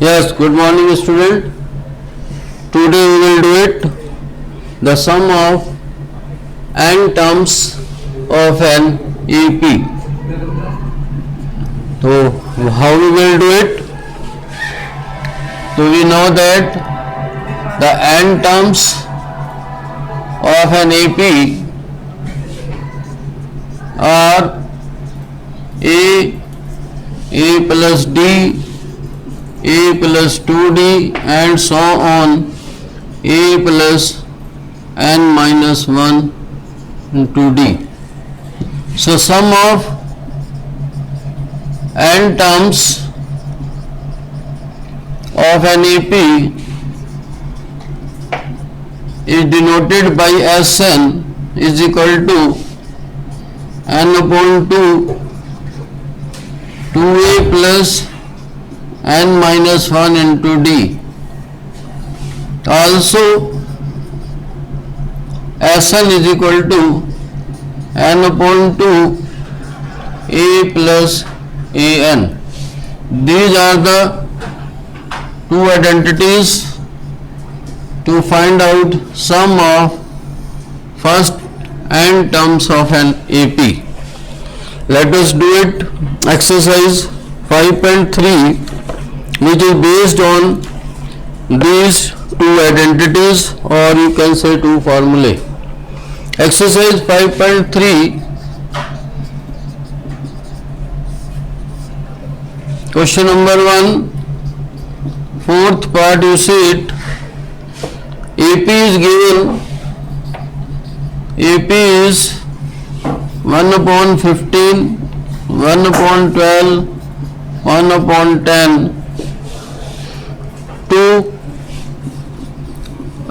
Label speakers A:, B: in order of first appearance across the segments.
A: Yes, good morning student. Today we will do it. The sum of n terms of an AP. So how we will do it? So we know that the n terms of an AP are A plus D, A plus 2D and so on, A plus n minus 1 2D. So sum of n terms of an AP is denoted by Sn is equal to n upon 2 2A plus n minus 1 into D. Also Sn is equal to n upon 2 A plus An. These are the two identities to find out sum of first n terms of an AP. Let us do it. Exercise 5.3, which is based on these two identities, or you can say two formulae. Exercise 5.3, question number 1, fourth part, you see it. AP is given. AP is 1 upon 15, 1 upon 12, 1 upon 10 to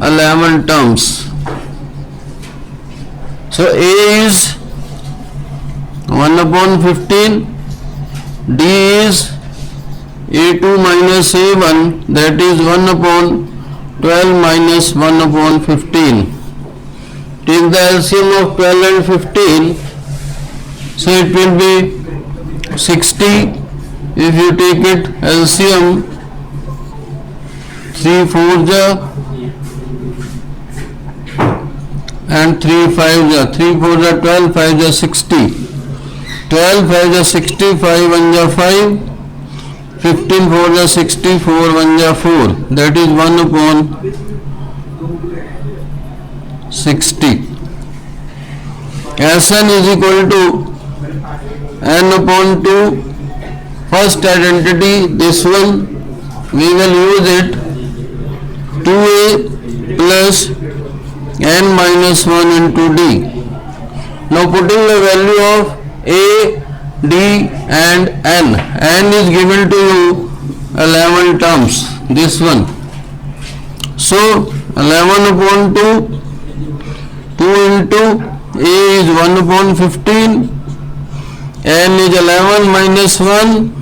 A: 11 terms. So A is 1 upon 15, D is A2 minus A1, that is 1 upon 12 minus 1 upon 15. Take the LCM of 12 and 15, so it will be 60. If you take it LCM, 3 4 ja and 3 5 ja, 3 4 ja 12, 5 ja 60, 12 5 ja 60, 5 1 ja 5, 15 4 ja 60, 4 1 ja 4, that is 1 upon 60. Sn is equal to n upon 2. First identity, this one, we will use it, 2A plus n minus 1 into D. Now putting the value of A, D and n is given to you 11 terms, this one. So 11 upon 2, 2 into A is 1 upon 15, n is 11 minus 1,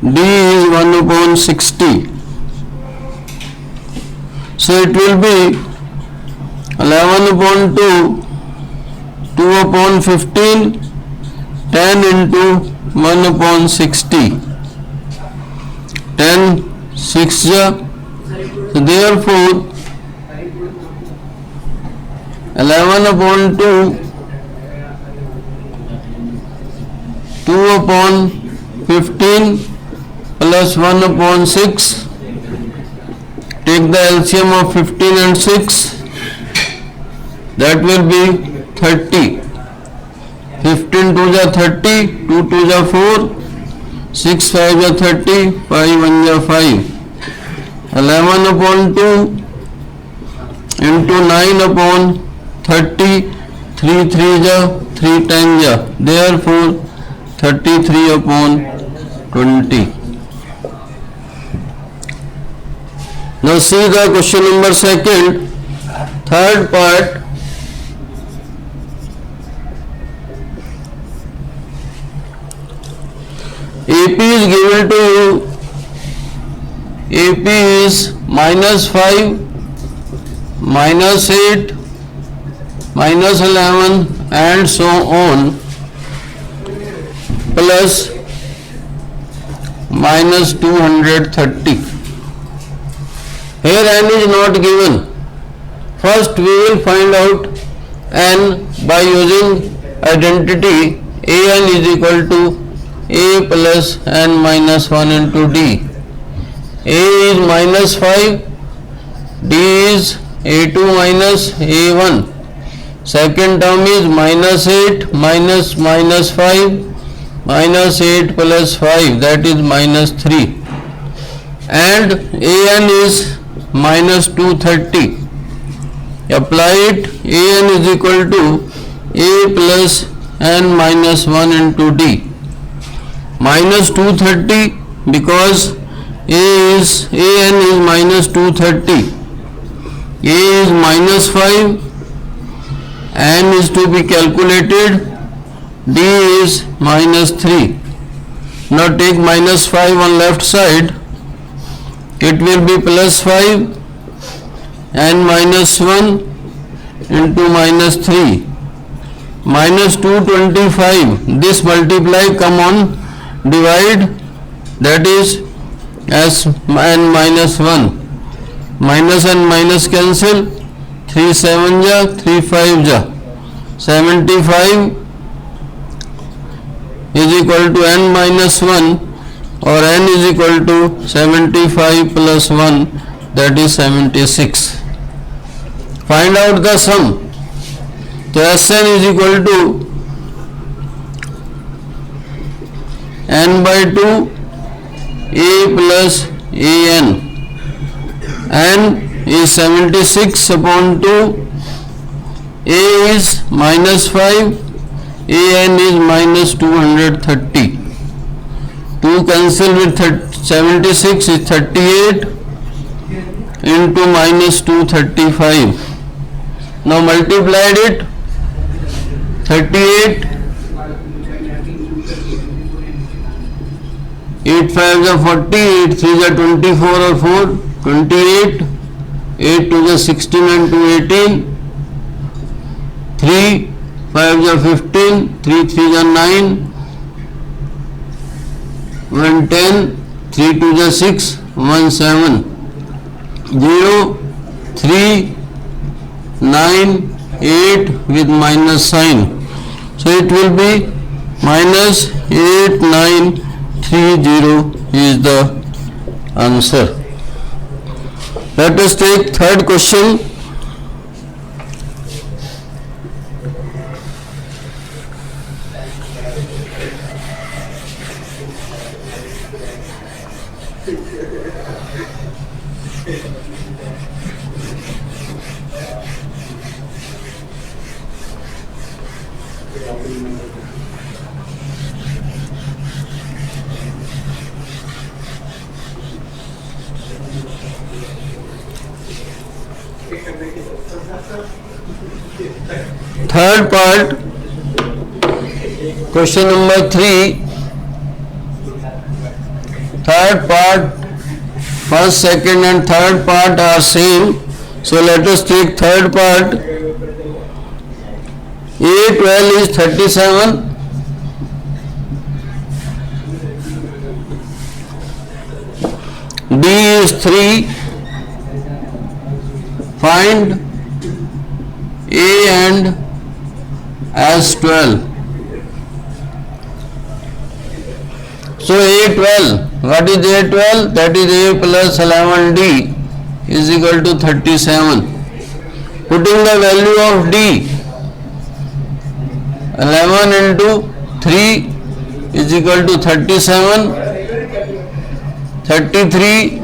A: D is 1 upon 60. So it will be 11 upon 2, 2 upon 15, 10 into 1 upon 60, 10 6 ja. So therefore 11 upon 2, 2 upon 15 plus 1 upon 6, take the LCM of 15 and 6, that will be 30. 15 2 ja 30, 2 2 ja 4, 6 5 ja 30, 5 1 ja 5, 11 upon 2 into 9 upon 30, 3 3 ja 3 10 ja, therefore 33 upon 20. Now see the question number second, third part. AP is given to you. AP is -5, -8, -11 and so on, plus -230. Here n is not given. First we will find out n by using identity an is equal to a plus n minus 1 into d. A is minus 5, d is a2 minus a1. Second term is minus 8 minus minus 5 minus 8 plus 5, that is minus 3, and an is minus 230. Apply it. An is equal to a plus n minus 1 into d. Minus 230 because an is minus 230. A is minus 5. N is to be calculated. D is minus 3. Now take minus 5 on left side. It will be plus 5 and minus 1 into minus 3. Minus 225. This multiply, come on, divide, that is s and minus 1. Minus and minus cancel. 3 7 ja, 3 5 ja. 75 is equal to n minus 1, or n is equal to 75 plus 1, that is 76. Find out the sum. So Sn is equal to n by 2 a plus an. N is 76 upon 2. A is minus 5. An is minus 230. 2 cancel with 76 is 38 into minus 235. Now multiplied it. 38, 8 5 is 40, 8 3 is 24 or 4, 28, 8 2 is 16 and 2 18, 3 5 is 15, 3 3 is 9, 1 10, 3 2 is 6, 1 7, 0, 3, 9, 8 with minus sign. So it will be minus 8930 is the answer. Let us take third question. Third part, question number 3. Third part, first, second and third part are same. So let us take third part. A12 is 37. D is 3. Find A and S12. So A12, what is A12? That is A plus 11D is equal to 37. Putting the value of D, 11 into 3 is equal to 37, 33.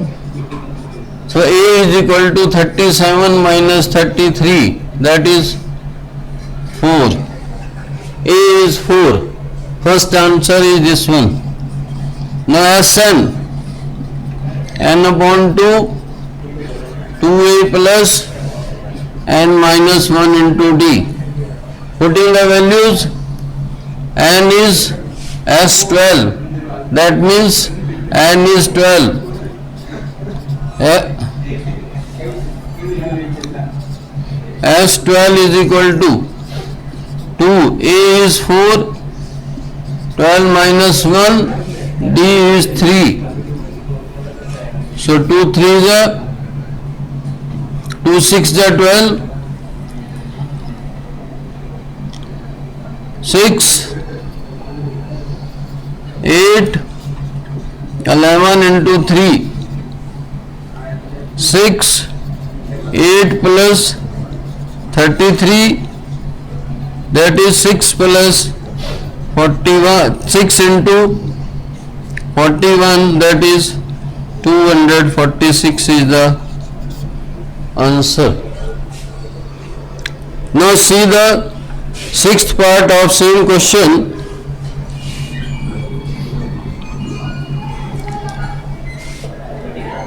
A: So A is equal to 37 minus 33, that is 4. A is 4. First answer is this one. Now Sn, n upon 2, 2a plus n minus 1 into d. Putting the values, n is S12, that means n is 12. S12 is equal to 2, A is 4, 12 minus 1, D is 3. So 2 3 is 2 6 जा 12, 6 8 11 into 3, 6 8 plus 33, that is 6 plus 41, 6 into 41, that is 246 is the answer. Now see the sixth part of same question.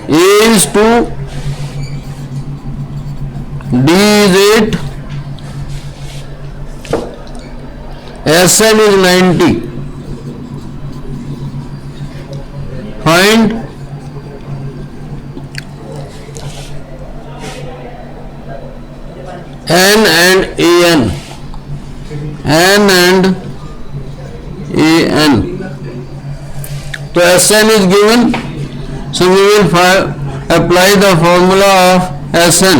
A: A is 2, D is 8, Sn is 90. Find N and An. N and An. So Sn is given. So we will apply the formula of Sn.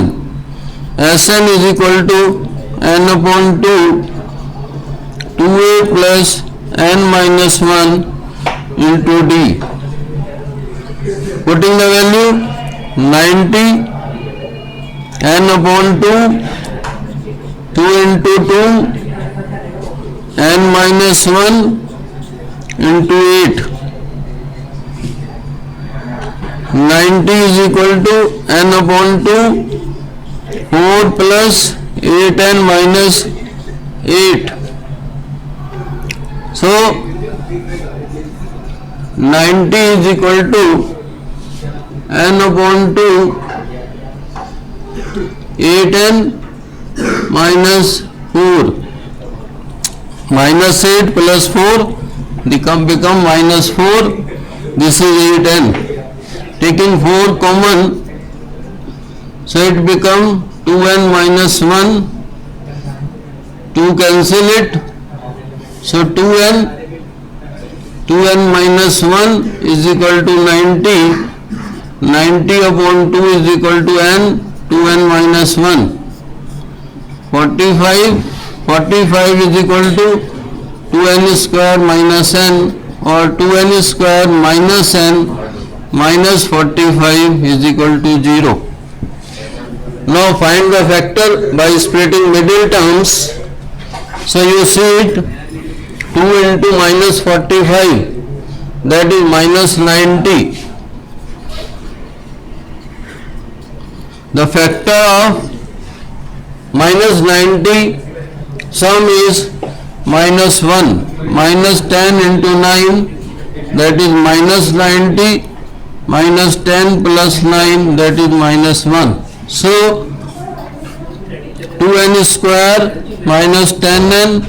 A: Sn is equal to n upon 2, 2a plus n minus 1 into d. Putting the value 90, n upon 2, 2 into 2, n minus 1 into 8. 90 is equal to n upon 2, 4 plus 8n minus 8. So 90 is equal to n upon 2, 8n minus 4. Minus 8 plus 4 become minus 4. This is 8n. Taking 4 common, so it become 2n minus 1. 2 cancel it. So 2n minus 1 is equal to 90. 90 upon 2 is equal to n, 2n minus 1. 45. 45 is equal to 2n square minus n, or 2n square minus n minus 45 is equal to 0. Now find the factor by splitting middle terms. So you see it, 2 into minus 45, that is minus 90. The factor of minus 90, sum is minus 1. Minus 10 into 9, that is minus 90, minus 10 plus 9, that is minus 1. So 2n square minus 10n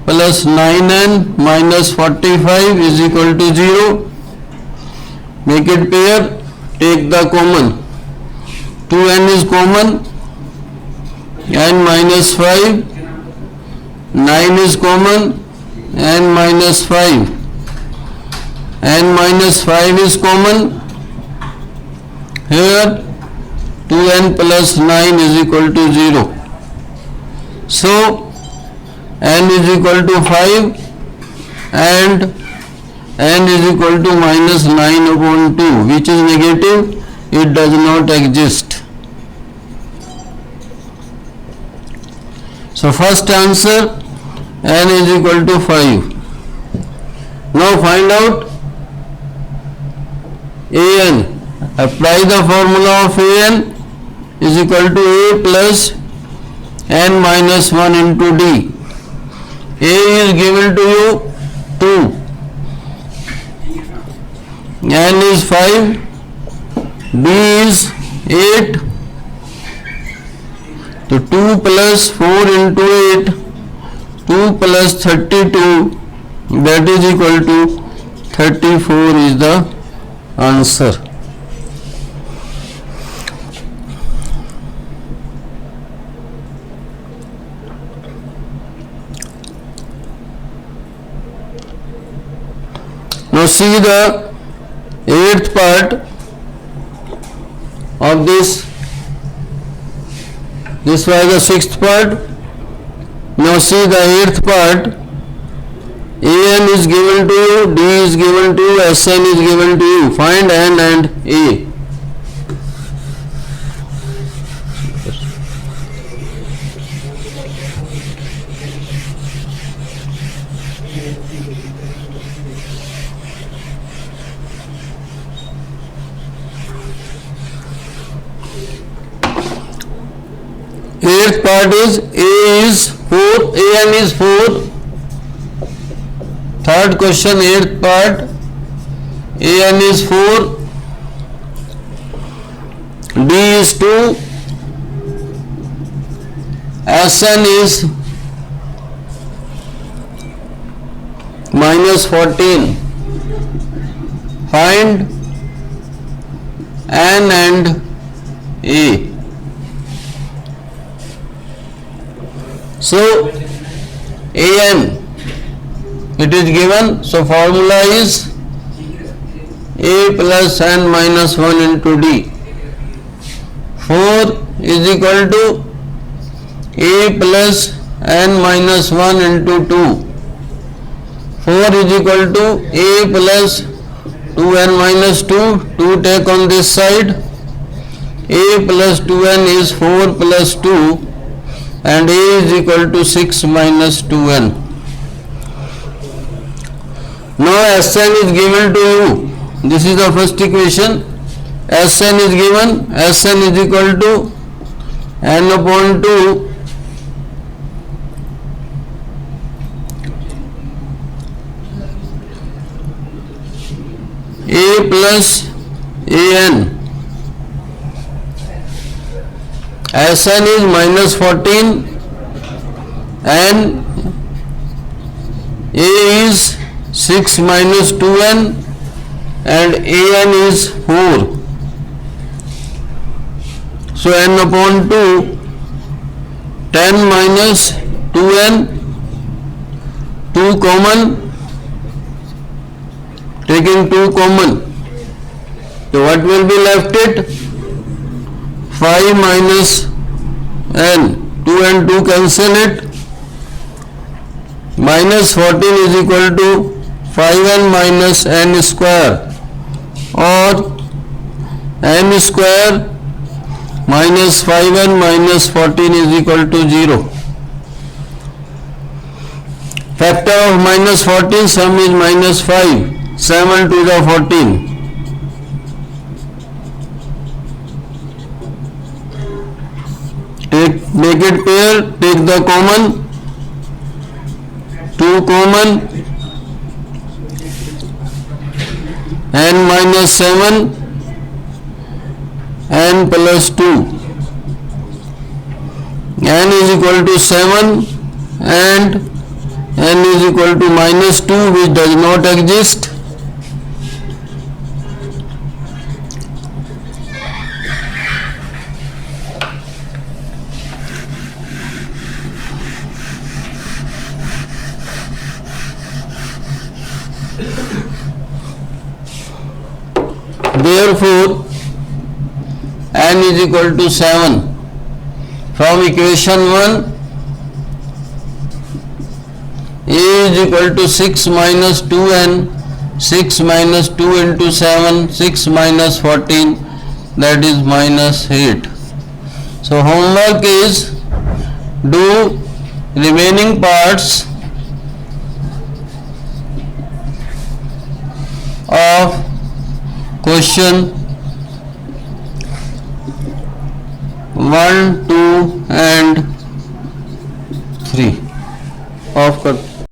A: plus 9n minus 45 is equal to 0. Make it pair, take the common. 2n is common, n minus 5, 9 is common, n minus 5, n minus 5 is common. Here 2n plus 9 is equal to 0. So n is equal to 5 and n is equal to minus 9 upon 2, which is negative, it does not exist. So first answer, n is equal to 5. Now find out an. Apply the formula of an is equal to a plus n minus 1 into d. A is given to you 2, n is 5, d is 8. So 2 plus 4 into 8, 2 plus 32, that is equal to 34 is the answer. Now see the 8th part of this This was the sixth part. Now see the eighth part. AN is given to you, D is given to you, SN is given to you. Find N and A. Eighth part is A is 4, AN is 4. Third question, eighth part, AN is 4, D is 2, SN is -14. Find N and A. So AN, it is given, so formula is A plus N minus 1 into D. 4 is equal to A plus N minus 1 into 2. 4 is equal to A plus 2N minus 2. 2 take on this side. A plus 2N is 4 plus 2 and A is equal to 6 minus 2N. Now Sn is given to you. This is the first equation. Sn is given. Sn is equal to N upon 2 A plus An. Sn is -14 and A is 6 minus 2N and An is 4. So N upon 2, 10 minus 2N, 2 common, taking 2 common. So what will be left it? 5 minus N, 2 and 2 cancel it. Minus 14 is equal to 5N minus N square, or N square minus 5N minus 14 is equal to 0. Factor of minus 14, sum is minus 5. 7 to the 14. Make it pair, take the common, 2 common, N minus 7, N plus 2. N is equal to 7 and N is equal to minus 2, which does not exist. Therefore, N is equal to 7. From equation 1, A is equal to 6 minus 2N, 6 minus 2 into 7, 6 minus 14, that is minus 8. So homework is do remaining parts of question 1, 2 and 3 of